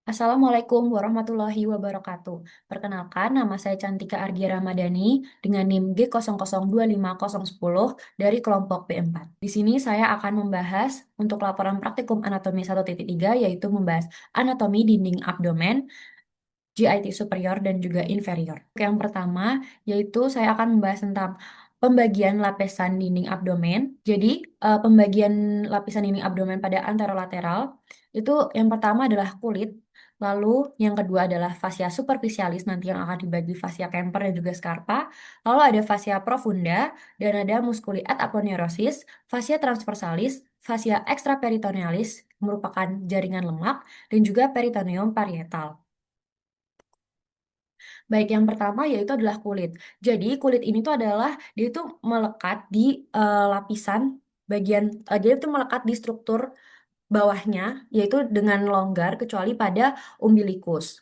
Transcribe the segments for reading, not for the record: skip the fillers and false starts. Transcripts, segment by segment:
Assalamualaikum warahmatullahi wabarakatuh. Perkenalkan, nama saya Cantika Argia Ramadhani dengan NIM G002510 dari kelompok B4. Di sini saya akan membahas untuk laporan praktikum anatomi 1.3 yaitu membahas anatomi dinding abdomen, GIT superior dan juga inferior. Yang pertama yaitu saya akan membahas tentang pembagian lapisan dinding abdomen. Jadi pembagian lapisan dinding abdomen pada anterolateral itu yang pertama adalah kulit, lalu yang kedua adalah fascia superficialis nanti yang akan dibagi fascia Kemper dan juga Scarpa, lalu ada fascia profunda dan ada musculi ad aponeurosis, fascia transversalis, fascia extraperitonealis merupakan jaringan lemak dan juga peritoneum parietal. Baik, yang pertama yaitu adalah kulit. Jadi kulit ini tuh adalah dia itu melekat di lapisan bagian dia itu melekat di struktur bawahnya yaitu dengan longgar kecuali pada umbilikus.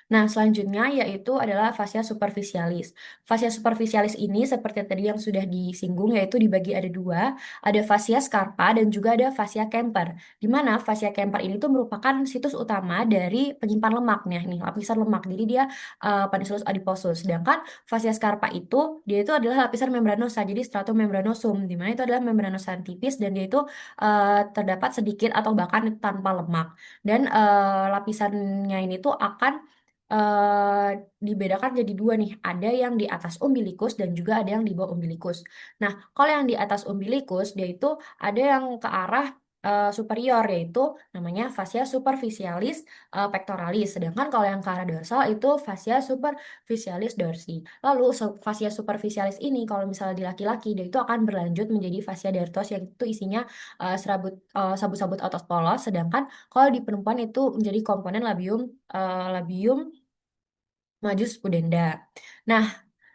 Nah, selanjutnya yaitu adalah fascia superficialis. Fascia superficialis ini seperti tadi yang sudah disinggung yaitu dibagi ada dua, ada fascia scarpa dan juga ada fascia Kemper. Di mana fascia Kemper ini tuh merupakan situs utama dari penyimpan lemaknya nih, lapisan lemak. Jadi dia panicellus adiposus. Sedangkan fascia scarpa itu dia itu adalah lapisan membranosa, jadi stratum membranosum, di mana itu adalah membranosa yang tipis dan dia itu terdapat sedikit atau bahkan tanpa lemak. Dan lapisannya ini tuh akan eh, dibedakan jadi dua nih. Ada yang di atas umbilikus dan juga ada yang di bawah umbilikus. Nah, kalau yang di atas umbilikus dia itu ada yang ke arah superior yaitu namanya fascia superficialis pectoralis. Sedangkan kalau yang ke arah dorsal itu fascia superficialis dorsi. Lalu fascia superficialis ini kalau misalnya di laki-laki dia itu akan berlanjut menjadi fascia dartos yang itu isinya sabut-sabut otot polos. Sedangkan kalau di perempuan itu menjadi komponen labium majus pudenda. Nah,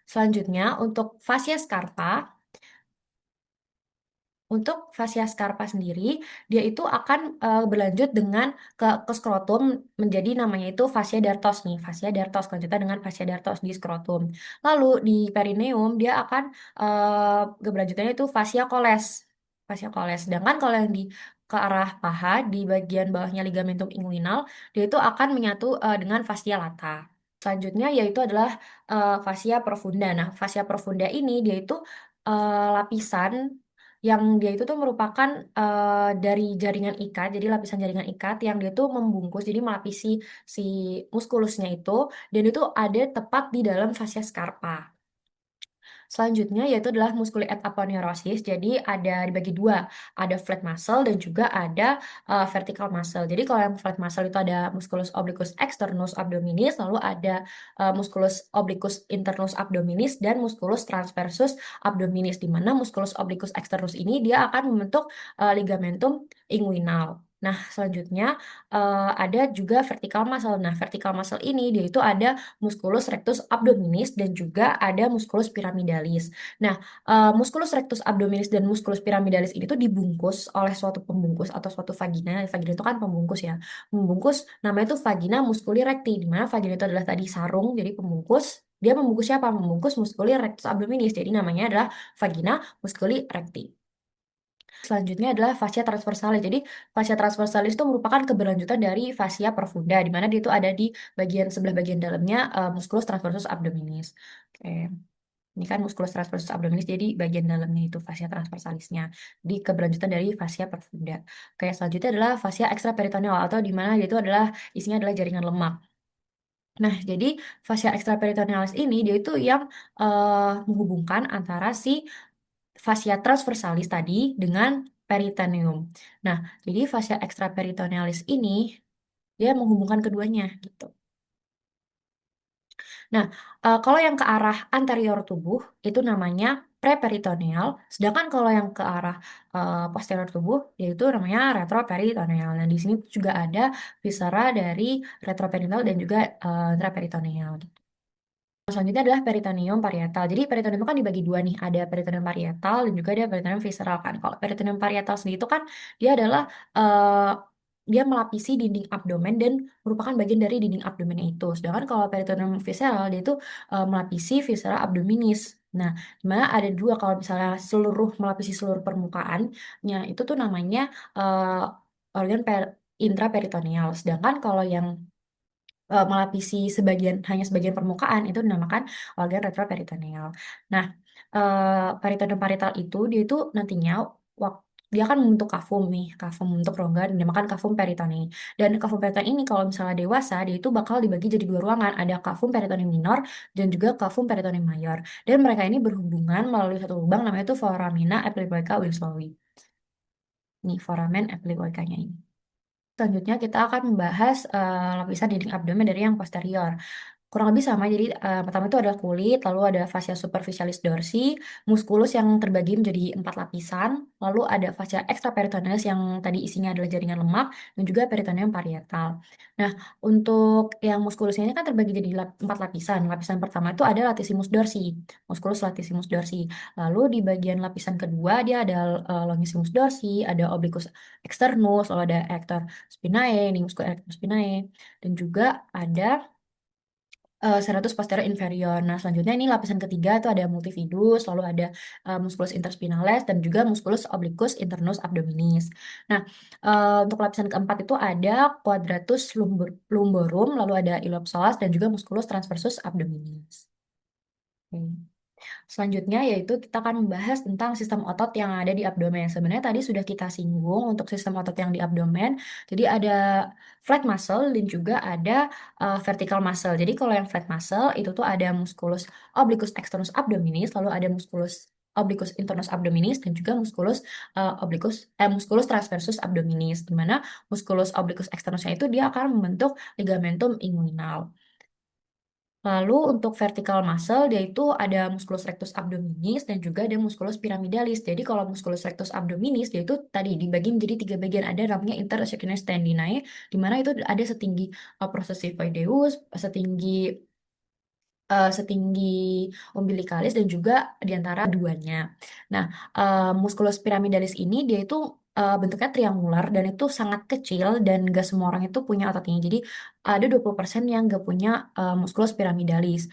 selanjutnya untuk fascia scarpa sendiri, dia itu akan berlanjut dengan ke skrotum menjadi namanya itu fascia dartos nih, fascia dartos kelanjutan dengan fascia dartos di skrotum. Lalu di perineum dia akan keberlanjutannya itu fascia coles, fascia coles. Sedangkan kalau yang di ke arah paha di bagian bawahnya ligamentum inguinal, dia itu akan menyatu dengan fascia lata. Selanjutnya yaitu adalah fascia profunda. Nah, fascia profunda ini dia itu lapisan yang dia itu tuh merupakan dari jaringan ikat, jadi lapisan jaringan ikat yang dia tuh membungkus, jadi melapisi si muskulusnya itu, dan itu ada tepat di dalam fascia scarpa. Selanjutnya yaitu adalah musculi ad aponeurosis. Jadi ada dibagi dua, ada flat muscle dan juga ada vertical muscle. Jadi kalau yang flat muscle itu ada musculus obliquus externus abdominis, lalu ada musculus obliquus internus abdominis dan musculus transversus abdominis. Di mana musculus obliquus externus ini dia akan membentuk ligamentum inguinal. Nah, selanjutnya ada juga vertical muscle. Nah, vertical muscle ini dia itu ada musculus rectus abdominis dan juga ada musculus pyramidalis. Nah, musculus rectus abdominis dan musculus pyramidalis ini tuh dibungkus oleh suatu pembungkus atau suatu vagina. Vagina itu kan pembungkus ya. Pembungkus namanya itu vagina musculi recti, di mana vagina itu adalah tadi sarung, jadi pembungkus. Dia membungkus siapa? Membungkus musculi rectus abdominis. Jadi namanya adalah vagina musculi recti. Selanjutnya adalah fascia transversalis. Jadi fascia transversalis itu merupakan keberlanjutan dari fascia profunda, di mana dia itu ada di bagian sebelah bagian dalamnya musculus transversus abdominis. Oke. Ini kan musculus transversus abdominis, jadi bagian dalamnya itu fascia transversalisnya. Di keberlanjutan dari fascia profunda. Oke, selanjutnya adalah fascia extraperitoneal atau di mana dia itu adalah isinya adalah jaringan lemak. Nah, jadi fascia extraperitonealis ini dia itu yang menghubungkan antara si fascia transversalis tadi dengan peritoneum. Nah, jadi fascia extraperitonealis ini dia menghubungkan keduanya gitu. Nah, kalau yang ke arah anterior tubuh itu namanya preperitoneal, sedangkan kalau yang ke arah posterior tubuh yaitu namanya retroperitoneal. Nah, di sini juga ada viscera dari retroperitoneal dan juga intraperitoneal. Selanjutnya adalah peritoneum parietal. Jadi peritoneum itu kan dibagi dua nih, ada peritoneum parietal dan juga ada peritoneum visceral kan. Kalau peritoneum parietal sendiri itu kan dia adalah eh, dia melapisi dinding abdomen dan merupakan bagian dari dinding abdomen itu. Sedangkan kalau peritoneum visceral dia itu melapisi viscera abdominis. Nah, dimana ada dua kalau misalnya seluruh melapisi seluruh permukaannya itu tuh namanya organ intraperitoneal. Sedangkan kalau yang melapisi hanya sebagian permukaan itu dinamakan organ retroperitoneal. Nah, peritoneum parietal itu dia itu nantinya dia akan membentuk kafum nih, kafum membentuk rongga dan dinamakan kafum peritonei. Dan kafum peritonei ini kalau misalnya dewasa dia itu bakal dibagi jadi dua ruangan, ada kafum peritonei minor dan juga kafum peritonei mayor. Dan mereka ini berhubungan melalui satu lubang namanya itu foramina epiloica Wilslowi. Nih, foramen epiloicanya ini. Selanjutnya kita akan membahas lapisan dinding abdomen dari yang posterior. Kurang lebih sama, jadi pertama itu ada kulit, lalu ada fascia superficialis dorsi, musculus yang terbagi menjadi 4 lapisan, lalu ada fascia extraperitoneus yang tadi isinya adalah jaringan lemak, dan juga peritoneum parietal. Nah, untuk yang musculus ini kan terbagi jadi 4 lapisan. Lapisan pertama itu ada latissimus dorsi, musculus latissimus dorsi. Lalu di bagian lapisan kedua dia ada longissimus dorsi, ada obliquus externus, lalu ada erector spinae, ini musculus erector spinae, dan juga ada serratus posterior inferior. Nah, selanjutnya ini lapisan ketiga itu ada multifidus, lalu ada musculus interspinalis dan juga musculus obliquus internus abdominis. Nah, untuk lapisan keempat itu ada quadratus lumborum, lalu ada iliopsoas dan juga musculus transversus abdominis. Oke. Selanjutnya yaitu kita akan membahas tentang sistem otot yang ada di abdomen. Sebenarnya tadi sudah kita singgung untuk sistem otot yang di abdomen. Jadi ada flat muscle dan juga ada vertical muscle. Jadi kalau yang flat muscle itu tuh ada musculus obliquus externus abdominis, lalu ada musculus obliquus internus abdominis dan juga musculus transversus abdominis. Di mana musculus obliquus externusnya itu dia akan membentuk ligamentum inguinal. Lalu untuk vertical muscle dia itu ada musculus rectus abdominis dan juga ada musculus pyramidalis. Jadi kalau musculus rectus abdominis dia itu tadi dibagi menjadi 3 bagian, ada namanya interossecunus tendinae di mana itu ada setinggi processivoideus, setinggi umbilicalis dan juga di antara duanya. Nah, musculus pyramidalis ini dia itu bentuknya triangular dan itu sangat kecil dan gak semua orang itu punya otot ini. Jadi ada 20% yang gak punya musculus pyramidalis.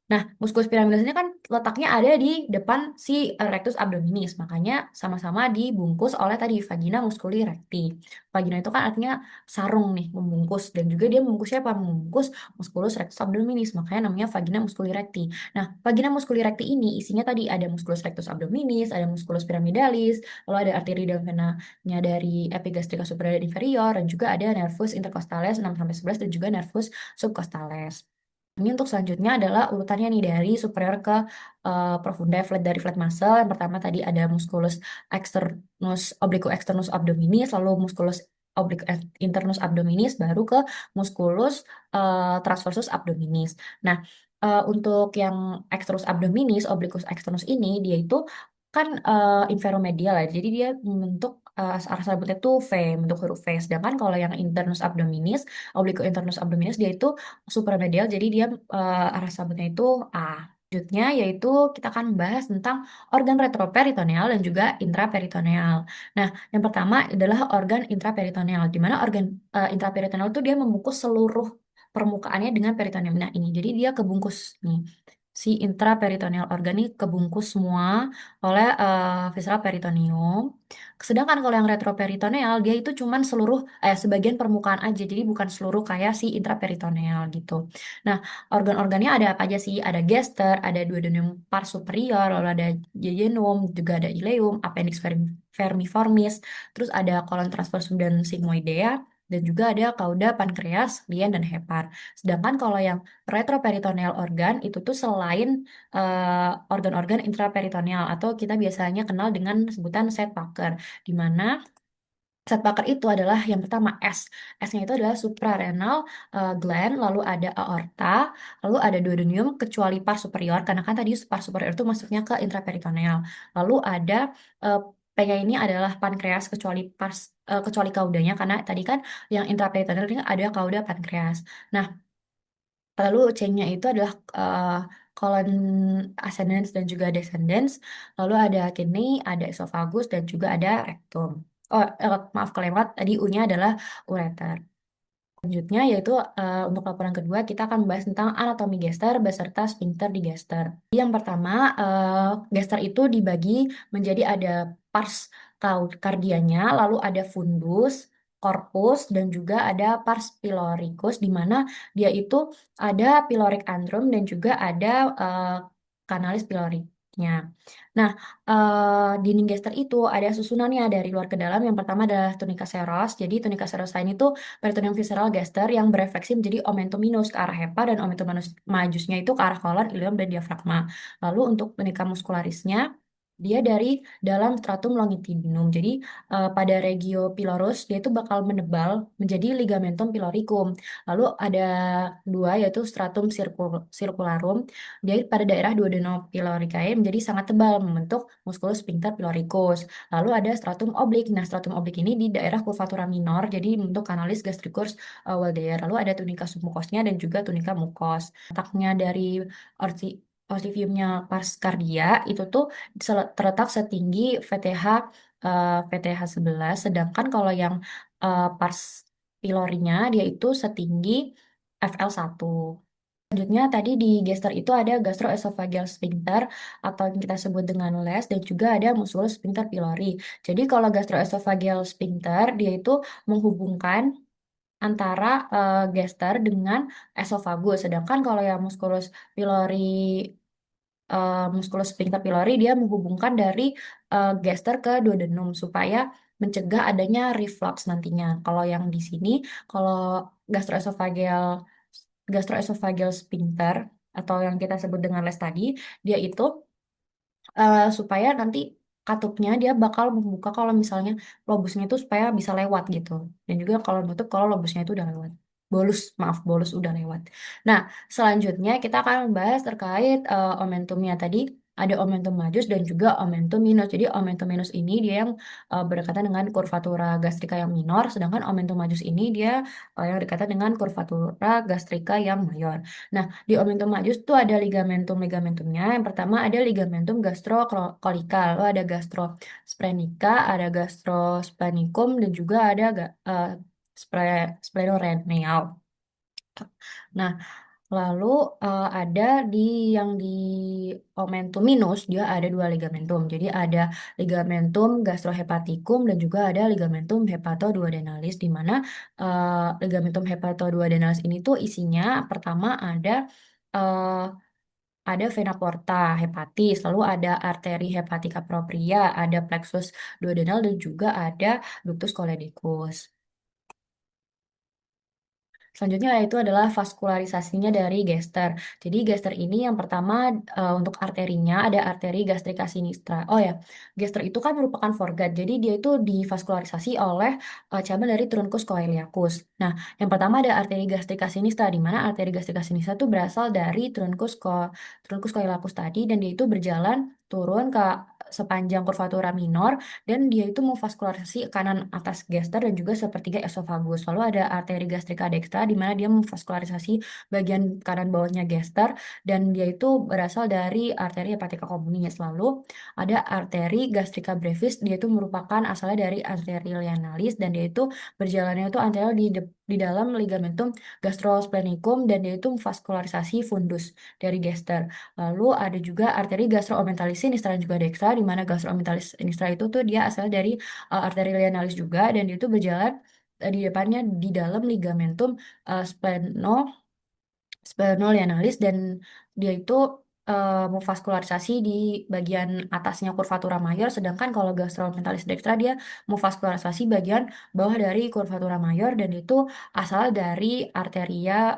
Nah, musculus pyramidalis ini kan letaknya ada di depan si rectus abdominis, makanya sama-sama dibungkus oleh tadi vagina musculi recti. Vagina itu kan artinya sarung nih, membungkus, dan juga dia membungkusnya apa? Membungkus musculus rectus abdominis, makanya namanya vagina musculi recti. Nah, vagina musculi recti ini isinya tadi ada musculus rectus abdominis, ada musculus pyramidalis, lalu ada arteri dan venanya dari epigastrika superior dan inferior, dan juga ada nervus intercostales 6-11 dan juga nervus subcostales. Ini untuk selanjutnya adalah urutannya nih dari superior ke profunda dari flat muscle. Yang pertama tadi ada musculus externus oblique externus abdominis, lalu musculus oblique internus abdominis, baru ke musculus transversus abdominis. Nah, untuk yang externus abdominis, obliquus externus ini dia itu kan inferomedial ya. Jadi dia membentuk arah sabutnya itu V, bentuk huruf V. Sedangkan kalau yang internus abdominis, oblique internus abdominis dia itu supremedial, jadi dia arah sabutnya itu A. Selanjutnya yaitu kita akan membahas tentang organ retroperitoneal dan juga intraperitoneal. Nah, yang pertama adalah organ intraperitoneal, di mana organ intraperitoneal itu dia membungkus seluruh permukaannya dengan peritoneum. Nah, ini jadi dia kebungkus nih. Si intraperitoneal organ ini kebungkus semua oleh visceral peritoneum. Sedangkan kalau yang retroperitoneal dia itu cuman sebagian permukaan aja, jadi bukan seluruh kayak si intraperitoneal gitu. Nah, organ-organnya ada apa aja sih? Ada gester, ada duodenum pars superior, lalu ada jejunum, juga ada ileum, appendix vermiformis, terus ada kolon transversum dan sigmoidea, dan juga ada cauda, pankreas, lien, dan hepar. Sedangkan kalau yang retroperitoneal organ itu tuh selain organ-organ intraperitoneal atau kita biasanya kenal dengan sebutan Sedgwick, di mana Sedgwick itu adalah yang pertama S. S-nya itu adalah suprarenal gland, lalu ada aorta, lalu ada duodenum kecuali pars superior, karena kan tadi pars superior itu masuknya ke intraperitoneal. Lalu ada P-nya ini adalah pankreas kecuali kaudanya, karena tadi kan yang intraperitoneal ini ada kauda pankreas. Nah, lalu C-nya itu adalah colon ascendens dan juga descendens. Lalu ada kidney, ada esophagus, dan juga ada rectum. Oh, maaf kalau lewat, tadi U-nya adalah ureter. Selanjutnya yaitu untuk laporan kedua kita akan membahas tentang anatomi gester beserta sphincter di gester. Yang pertama, gester itu dibagi menjadi ada pars cardianya, lalu ada fundus, corpus dan juga ada pars pyloricus, di mana dia itu ada pyloric antrum dan juga ada kanalis pyloricnya. Nah, dinding gester itu ada susunannya dari luar ke dalam. Yang pertama adalah tunica seros. Jadi tunica serosa ini tuh peritoneum visceral gester yang berefleksi menjadi omentum minus ke arah hepa dan omentum majusnya itu ke arah kolon, ileum, dan diafragma. Lalu untuk tunica muscularisnya dia dari dalam stratum longitudinum. Jadi pada regio pylorus dia itu bakal menebal menjadi ligamentum pyloricum. Lalu ada dua yaitu stratum circularum. Dia pada daerah duodenopyloricae menjadi sangat tebal membentuk musculus sphincter pyloricus. Lalu ada stratum oblik. Nah, stratum oblik ini di daerah curvatura minor jadi membentuk kanalis gastricus Waldeyer. Lalu ada tunica submukosnya dan juga tunica mukos. Letaknya dari ostiviumnya pars cardia itu tuh terletak setinggi VTH VTH 11, sedangkan kalau yang pars pylorinya dia itu setinggi FL1. Selanjutnya tadi di gester itu ada gastroesophageal sphincter atau yang kita sebut dengan LES dan juga ada musculus sphincter pylori. Jadi kalau gastroesophageal sphincter dia itu menghubungkan antara gester dengan esofagus. Sedangkan kalau yang musculus sphincter pylori dia menghubungkan dari gester ke duodenum supaya mencegah adanya reflux nantinya. Kalau yang di sini, kalau gastroesophageal gastroesophageal sphincter atau yang kita sebut dengan les tadi, dia itu supaya nanti katupnya dia bakal membuka kalau misalnya lobusnya itu supaya bisa lewat gitu. Dan juga kalau nutup kalau lobusnya itu udah lewat. Maaf, bolus udah lewat. Nah, selanjutnya kita akan membahas terkait omentumnya tadi. Ada omentum majus dan juga omentum minus. Jadi omentum minus ini dia yang berdekatan dengan kurvatura gastrika yang minor, sedangkan omentum majus ini dia yang berdekatan dengan kurvatura gastrika yang mayor. Nah, di omentum majus tuh ada ligamentum-ligamentumnya. Yang pertama ada ligamentum gastrocolical, lalu ada gastrosplenica, ada gastrosplenicum, dan juga ada splenoreneal. Nah, lalu ada di yang di omentum minus dia ada dua ligamentum. Jadi ada ligamentum gastrohepaticum dan juga ada ligamentum hepatoduodenalis di mana ligamentum hepatoduodenalis ini tuh isinya pertama ada vena porta hepatis, lalu ada arteri hepatica propria, ada plexus duodenal dan juga ada ductus coledicus. Selanjutnya yaitu adalah vaskularisasinya dari gester. Jadi gester ini yang pertama untuk arterinya ada arteri gastrika sinistra. Oh ya, gester itu kan merupakan foregut. Jadi dia itu divaskularisasi oleh cabang dari truncus coeliacus. Nah, yang pertama ada arteri gastrika sinistra di mana arteri gastrika sinistra itu berasal dari truncus coeliacus tadi dan dia itu berjalan turun ke sepanjang kurvatura minor dan dia itu memvaskularisasi kanan atas gester dan juga sepertiga esofagus. Lalu ada arteri gastrika dextra di mana dia memvaskularisasi bagian kanan bawahnya gester dan dia itu berasal dari arteri hepatica communis. Lalu ada arteri gastrika brevis, dia itu merupakan asalnya dari arteri lianalis dan dia itu berjalannya itu antara di dalam ligamentum gastrosplenicum dan dia itu memvaskularisasi fundus dari gester. Lalu ada juga arteri gastroomenthalis sinistra dan juga dextra, di mana gastroomenthalis sinistra itu tuh dia asal dari arteri lianalis juga, dan dia itu berjalan di depannya di dalam ligamentum splenolianalis dan dia itu memvaskularisasi di bagian atasnya kurvatura mayor, sedangkan kalau gastroomentalis dextra dia memvaskularisasi bagian bawah dari kurvatura mayor dan itu asal dari arteria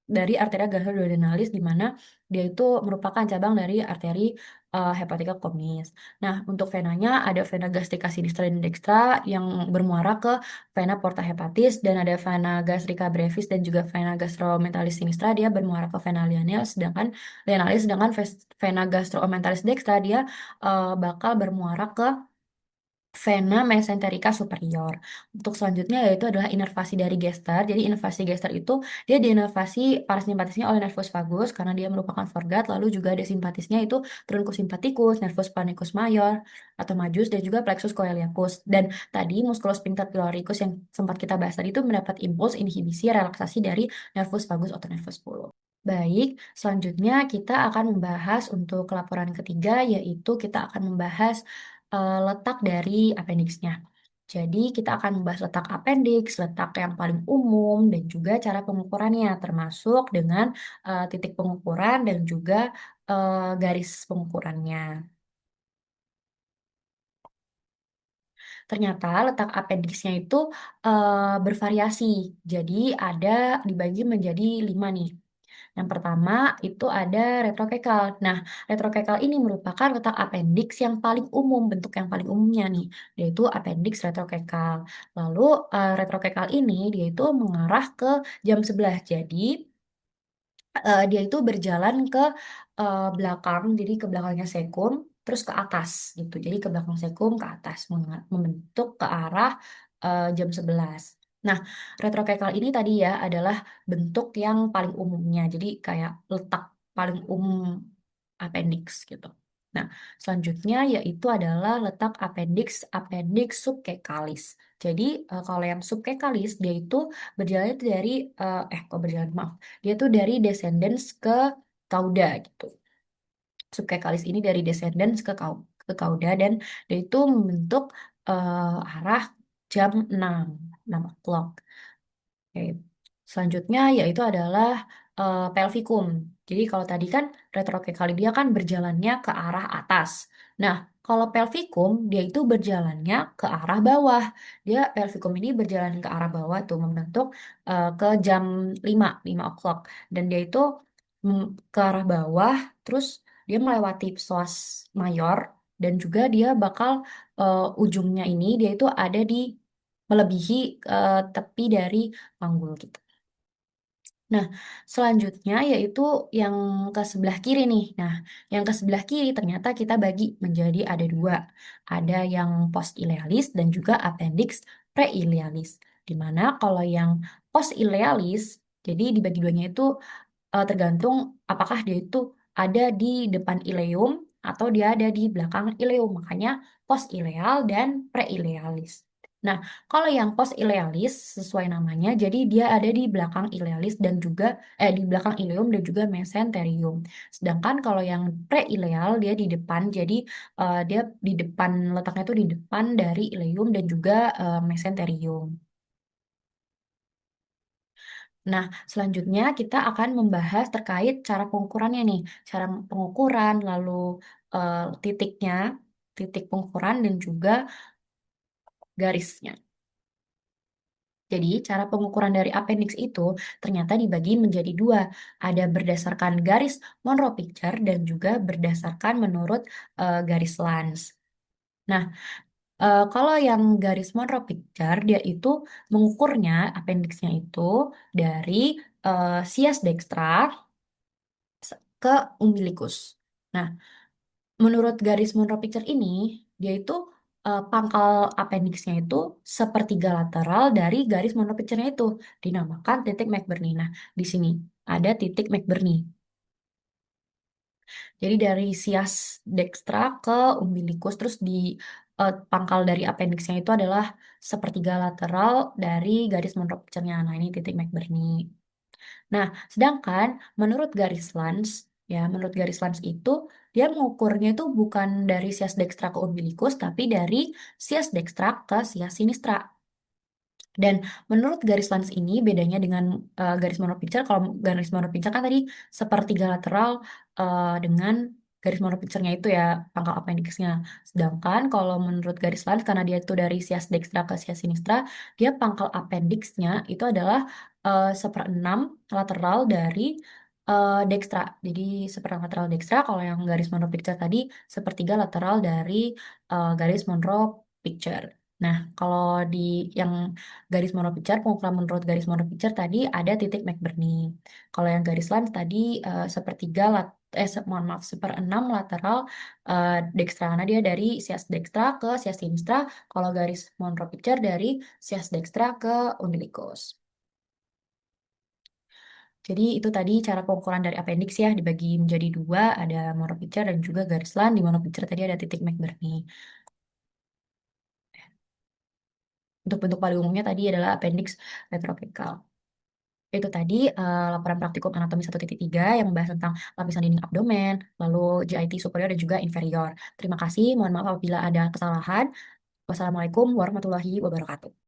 dari arteria gastroduodenalis di mana dia itu merupakan cabang dari arteri hepatica communis. Nah, untuk venanya ada vena gastrica sinistra dan dextra yang bermuara ke vena porta hepatis dan ada vena gastrica brevis dan juga vena gastromentalis sinistra dia bermuara ke vena lianalis sedangkan vena gastromentalis dextra dia bakal bermuara ke vena mesenterica superior. Untuk selanjutnya yaitu adalah inervasi dari gester. Jadi inervasi gester itu dia diinervasi parasimpatisnya oleh nervus vagus karena dia merupakan foregut. Lalu juga ada simpatisnya itu truncus sympathicus, nervus panicus major atau majus dan juga plexus coeliacus. Dan tadi musculus sphincter pyloricus yang sempat kita bahas tadi itu mendapat impuls inhibisi relaksasi dari nervus vagus atau nervus 10. Baik, selanjutnya kita akan membahas untuk laporan ketiga, yaitu kita akan membahas letak dari appendixnya. Jadi kita akan membahas letak appendix, letak yang paling umum, dan juga cara pengukurannya, termasuk dengan titik pengukuran dan juga garis pengukurannya. Ternyata letak appendixnya itu bervariasi. Jadi ada dibagi menjadi 5 nih. Yang pertama itu ada retrokekal. Nah, retrokekal ini merupakan letak appendix yang paling umum, bentuk yang paling umumnya nih, yaitu appendix retrokekal. Lalu retrokekal ini dia itu mengarah ke jam 11. Jadi dia itu berjalan ke belakang, jadi ke belakangnya sekum, terus ke atas gitu. Jadi ke belakang sekum ke atas membentuk ke arah jam 11. Nah, retrokekal ini tadi ya adalah bentuk yang paling umumnya. Jadi kayak letak paling umum appendix gitu. Nah, selanjutnya yaitu adalah letak appendix appendix subkekalis. Jadi kalau yang subkekalis dia itu berjalan itu dari kok berjalan maaf, dia tuh dari descendants ke Kauda gitu. Subkekalis ini dari descendants ke Kauda dan dia itu membentuk arah jam 6 o'clock. Oke. Selanjutnya yaitu adalah pelvikum. Jadi kalau tadi kan retrokekali dia kan berjalannya ke arah atas. Nah, kalau pelvikum dia itu berjalannya ke arah bawah. Dia pelvikum ini berjalan ke arah bawah tuh membentuk ke jam 5 o'clock. Dan dia itu ke arah bawah, terus dia melewati psoas mayor dan juga dia bakal ujungnya ini dia itu ada di melebihi tepi dari panggul gitu. Nah, selanjutnya yaitu yang ke sebelah kiri nih. Nah, yang ke sebelah kiri ternyata kita bagi menjadi ada dua. Ada yang post-ilealis dan juga appendix pre-ilealis. Dimana kalau yang post-ilealis, jadi dibagi duanya itu tergantung apakah dia itu ada di depan ileum atau dia ada di belakang ileum. Makanya post-ileal dan pre-ilealis. Nah, kalau yang post-ilealis sesuai namanya, jadi dia ada di belakang ilealis dan juga di belakang ileum dan juga mesenterium. Sedangkan kalau yang pre-ileal dia di depan, jadi dia di depan letaknya itu di depan dari ileum dan juga mesenterium. Nah, selanjutnya kita akan membahas terkait cara pengukurannya nih. Cara pengukuran, lalu titiknya, titik pengukuran dan juga garisnya. Jadi, cara pengukuran dari appendix itu ternyata dibagi menjadi dua. Ada berdasarkan garis Monroe Picture dan juga berdasarkan menurut garis Lange. Nah, kalau yang garis Monroe Picture, dia itu mengukurnya, appendixnya itu dari sias dextra ke umbilicus. Nah, menurut garis Monroe Picture ini, dia itu pangkal appendixnya itu sepertiga lateral dari garis Monroe Picture-nya itu dinamakan titik McBurney. Nah, di sini ada titik McBurney. Jadi dari sias dextra ke umbilicus terus di pangkal dari appendixnya itu adalah sepertiga lateral dari garis Monroe Picture-nya. Nah, ini titik McBurney. Nah, sedangkan menurut garis Lange, ya, menurut garis Lange itu dia mengukurnya itu bukan dari sias dextra ke umbilicus, tapi dari sias dextra ke sias sinistra. Dan menurut garis lans ini bedanya dengan garis monopicture, kalau garis monopicture kan tadi sepertiga lateral dengan garis monopicture-nya itu ya pangkal appendixnya. Sedangkan kalau menurut garis lans karena dia itu dari sias dextra ke sias sinistra, dia pangkal appendixnya itu adalah seperenam lateral dari dextra. Jadi seperenam lateral dextra, kalau yang garis monopicture tadi sepertiga lateral dari garis Monroe picture. Nah, kalau di yang garis monopicture, pengukuran menurut garis monopicture tadi ada titik McBurney. Kalau yang garis lans tadi sepertiga mohon maaf seperenam lateral dextra karena dia dari sias dextra ke sias sinistra. Kalau garis monopicture dari sias dextra ke umbilicus. Jadi itu tadi cara pengukuran dari appendix ya dibagi menjadi dua, ada monopicture dan juga garis lans. Di monopicture tadi ada titik McBurney. Untuk bentuk paling umumnya tadi adalah appendix retrokekal. Itu tadi laporan praktikum anatomi 1.3 yang membahas tentang lapisan dinding abdomen, lalu GIT superior dan juga inferior. Terima kasih, mohon maaf apabila ada kesalahan. Wassalamualaikum warahmatullahi wabarakatuh.